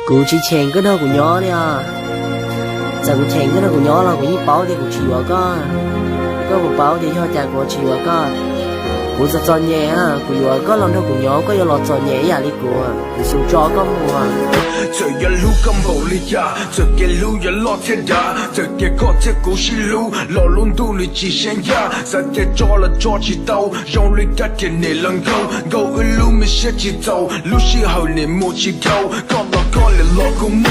Cụ chỉ chèn cái đó của nhỏ đi à. Giờ cụ chèn cái đó của nhỏ là cụ chỉ bảo thì cụ chỉ vào có một bảo thì cho chàng cụ chỉ vào cụ sẽ cho nhẹ à, cụ vừa có lần đâu cụ nhỏ có giờ lọt cho nhẹ à đi cụ thì xuống cho có mùa. Giờ ya lu cầm bầu li ya, giờ kia lu ya lo thiên đa, giờ kia có thiết cố xí lu, lo luôn tu li chỉ xem ya, giờ kia cho là cho chỉ tàu, dòng li cắt kia nề lần gâu lu mi sẽ chỉ tàu, lu xí hậu nề mua chỉ gâu, con là lo cũng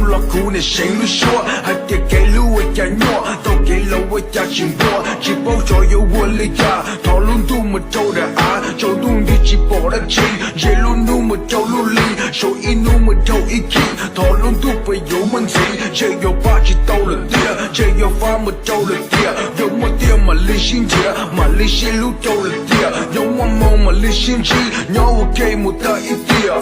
lo cú nề sáng lu xua, hai kia cái lu ở nhà nhỏ, tàu cái lâu ở nhà chim bò, chỉ bao cho yêu quân li ya, thọ luôn tu một châu đã á, châu tung đi chỉ bỏ đã chi, dễ luôn nu một châu lu li, số in nu một châu ít khi, thọ luôn tu phải dấu mình gì, chơi yêu ba chỉ tàu là tia, chơi yêu pha một châu là tia, yêu một tia mà li xin tia, mà li xin lu châu là tia, yêu một màu mà li xin chi, nhau ok một ta ít tia.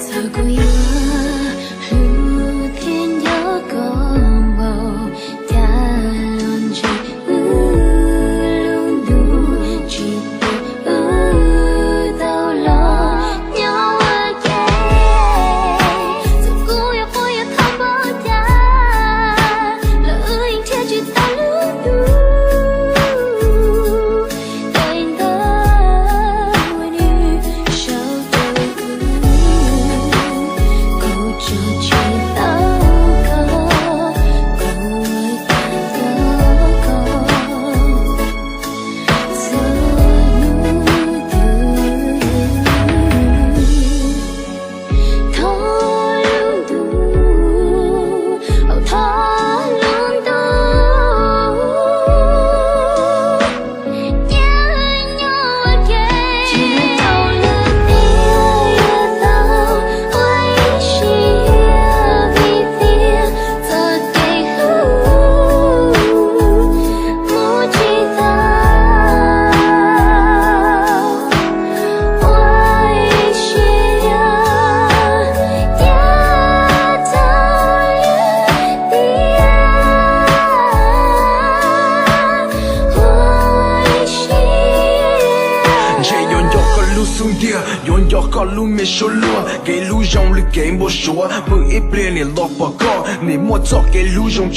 Yon yo có lu mê số lúa, cái lu rong lu cái bộ số, bữa ít bia nè lọt bỏ con, nè mua cho cái lu rong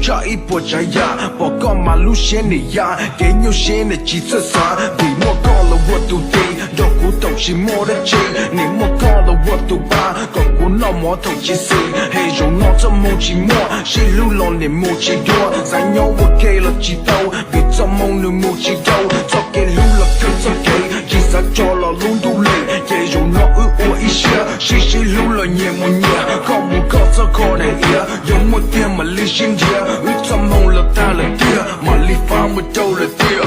cha ít bộ trái ya, bỏ con mà lu xe nè ya, cái nhiều xe nè chỉ sợ xa, vì mua con là vợ tụ tì, do cú tổng chỉ mua đất chơi, nè mua con là vợ tụ ba, còn cú nó mua tổng chỉ xì, hay rong nó cho mua chỉ mua, chỉ lu lon nè mua chỉ đua, giải nhau ok là chỉ tàu, vì cho mong nè mua chỉ đâu, cho cái lu là cứ cho cái, chỉ sợ cho là luôn tu lệ, chạy dù nó ư ít xia, xí lu là nhẹ một nhẹ, không muốn có cho con này ia, giống một tia mà li xin dia, ư cho mong là ta là tia, mà li pha một châu là tia.